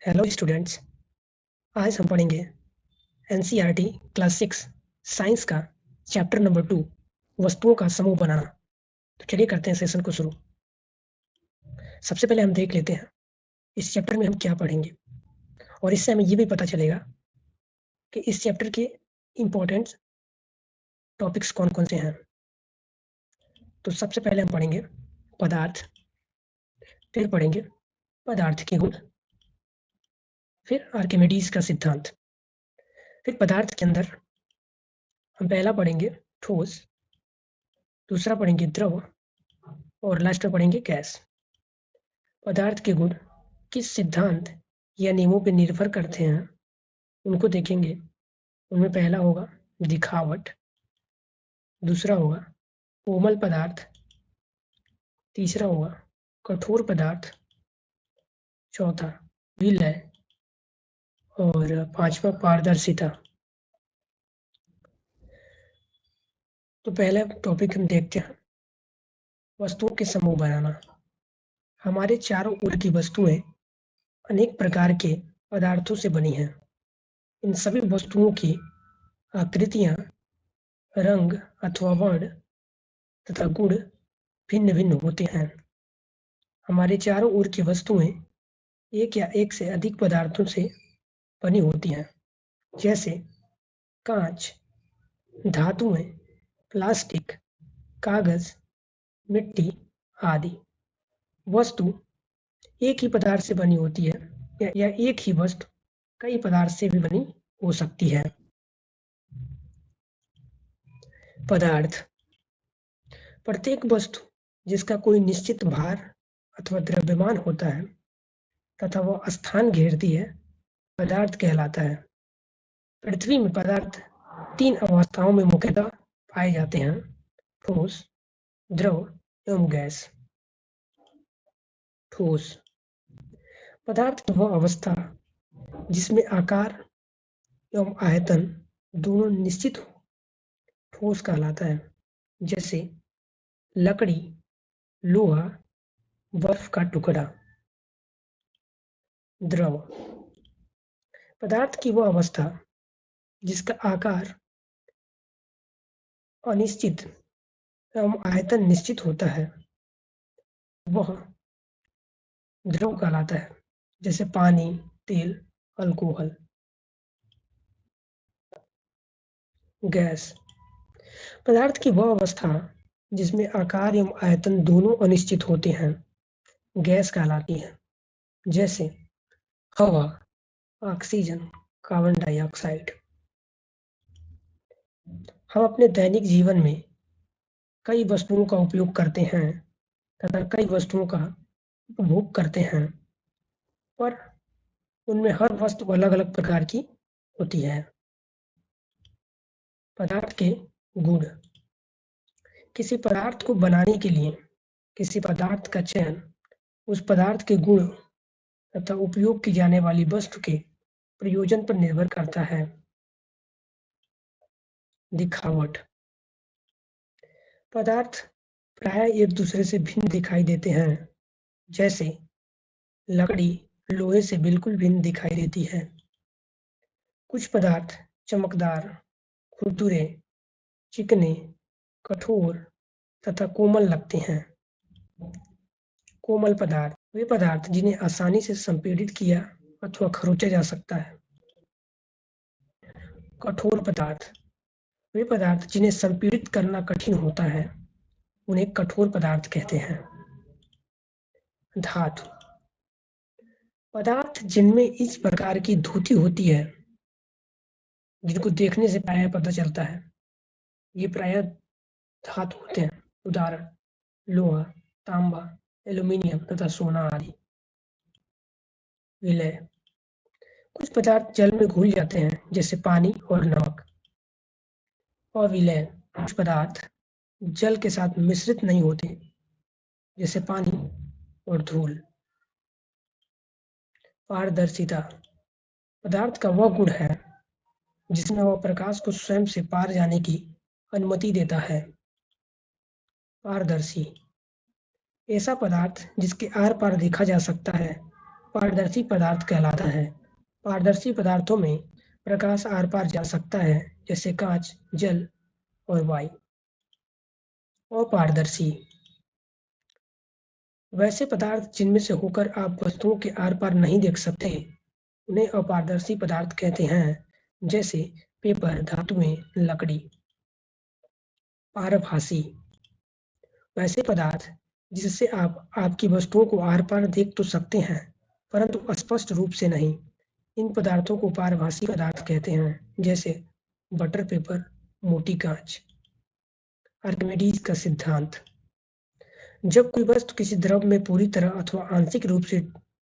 Hello students. आज हम पढ़ेंगे एनसीईआरटी क्लास 6 साइंस का चैप्टर नंबर 2 वस्तुओं का समूह बनाना। तो चलिए करते हैं सेशन को शुरू। सबसे पहले हम देख लेते हैं इस चैप्टर में हम क्या पढ़ेंगे, और इससे हमें ये भी पता चलेगा कि इस चैप्टर के इम्पोर्टेंट टॉपिक्स कौन कौन से हैं। तो सबसे पहले हम पढ़ेंगे पदार्थ, फिर पढ़ेंगे पदार्थ के गुण, फिर आर्किमिडीज का सिद्धांत, फिर पदार्थ के अंदर हम पहला पढ़ेंगे ठोस, दूसरा पढ़ेंगे द्रव और लास्ट में पढ़ेंगे गैस। पदार्थ के गुण किस सिद्धांत या नियमों पर निर्भर करते हैं उनको देखेंगे। उनमें पहला होगा दिखावट, दूसरा होगा कोमल पदार्थ, तीसरा होगा कठोर पदार्थ, चौथा विलय और पांचवा पारदर्शिता। तो पहला टॉपिक हम देखते हैं वस्तुओं के समूह बनाना। हमारे चारों ओर की वस्तुएं अनेक प्रकार के पदार्थों से बनी हैं। इन सभी वस्तुओं की आकृतियां, रंग अथवा वर्ण तथा गुण भिन्न भिन्न होते हैं। हमारे चारों ओर की वस्तुएं एक या एक से अधिक पदार्थों से बनी होती हैं, जैसे कांच, धातुएं, प्लास्टिक, कागज, मिट्टी आदि। वस्तु एक ही पदार्थ से बनी होती है या एक ही वस्तु कई पदार्थ से भी बनी हो सकती है। पदार्थ प्रत्येक वस्तु जिसका कोई निश्चित भार अथवा द्रव्यमान होता है तथा वह स्थान घेरती है पदार्थ कहलाता है। पृथ्वी में पदार्थ तीन अवस्थाओं में मुख्यतः पाए जाते हैं: ठोस, द्रव एवं गैस। ठोस पदार्थ की वह अवस्था जिसमें आकार एवं आयतन दोनों निश्चित हो, ठोस कहलाता है, जैसे लकड़ी, लोहा, बर्फ का टुकड़ा। द्रव पदार्थ की वह अवस्था जिसका आकार अनिश्चित एवं आयतन निश्चित होता है, वह द्रव कहलाता है, जैसे पानी, तेल, अल्कोहल। गैस पदार्थ की वह अवस्था जिसमें आकार एवं आयतन दोनों अनिश्चित होते हैं, गैस कहलाती है, जैसे हवा, ऑक्सीजन, कार्बन डाइऑक्साइड। हम अपने दैनिक जीवन में कई वस्तुओं का उपयोग करते हैं तथा कई वस्तुओं का उपभोग करते हैं, पर उनमें हर वस्तु अलग अलग प्रकार की होती है। पदार्थ के गुण किसी पदार्थ को बनाने के लिए किसी पदार्थ का चयन उस पदार्थ के गुण तथा उपयोग की जाने वाली वस्तु के प्रयोजन पर निर्भर करता है। दिखावट पदार्थ प्रायः एक दूसरे से भिन्न दिखाई देते हैं, जैसे लकड़ी लोहे से बिल्कुल भिन्न दिखाई देती है। कुछ पदार्थ चमकदार, खुरदुरे, चिकने, कठोर तथा कोमल लगते हैं। कोमल पदार्थ वे पदार्थ जिन्हें आसानी से संपीड़ित किया अथवा खरोंचा जा सकता है। कठोर पदार्थ वे पदार्थ जिन्हें संपीड़ित करना कठिन होता है, उन्हें कठोर पदार्थ कहते हैं। धातु पदार्थ जिनमें इस प्रकार की धुती होती है जिनको देखने से प्रायः पता चलता है, ये प्रायः धातु होते हैं। उदाहरण लोहा, तांबा, एल्यूमीनियम तथा सोना आदि। विलय कुछ पदार्थ जल में घुल जाते हैं, जैसे पानी और नमक। अविलय कुछ पदार्थ जल के साथ मिश्रित नहीं होते, जैसे पानी और धूल। पारदर्शिता पदार्थ का वह गुण है जिसमें वह प्रकाश को स्वयं से पार जाने की अनुमति देता है। पारदर्शी ऐसा पदार्थ जिसके आर पार देखा जा सकता है, पारदर्शी पदार्थ कहलाता है। पारदर्शी पदार्थों में प्रकाश आर पार जा सकता है, जैसे कांच, जल और वायु। अपारदर्शी वैसे पदार्थ जिनमें से होकर आप वस्तुओं के आर पार नहीं देख सकते, उन्हें अपारदर्शी पदार्थ कहते हैं, जैसे पेपर, धातुएं, लकड़ी। पारभासी वैसे पदार्थ जिससे आप आपकी वस्तुओं को आर पार देख तो सकते हैं, परंतु स्पष्ट रूप से नहीं। इन पदार्थों को पारभासी पदार्थ कहते हैं, जैसे बटर पेपर, मोटी कांच। आर्किमिडीज का सिद्धांत। जब कोई वस्तु किसी द्रव में पूरी तरह अथवा आंशिक रूप से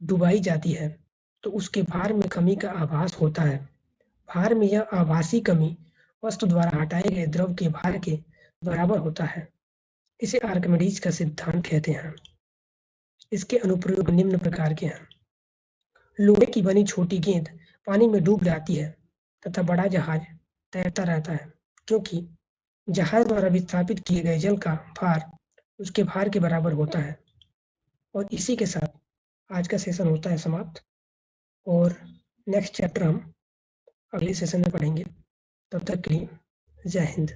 डुबाई जाती है, तो उसके भार में कमी का आभास होता है। भार में यह आभासी कमी वस्तु द्वारा हटाए गए द्रव के भार के बराबर होता है। इसे आर्किमिडीज का सिद्धांत कहते हैं। इसके अनुप्रयोग निम्न प्रकार के हैं। लोहे की बनी छोटी गेंद पानी में डूब जाती है तथा बड़ा जहाज तैरता रहता है, क्योंकि जहाज द्वारा विस्थापित किए गए जल का भार उसके भार के बराबर होता है। और इसी के साथ आज का सेशन होता है समाप्त, और नेक्स्ट चैप्टर हम अगले सेशन में पढ़ेंगे। तब तक के लिए जय हिंद।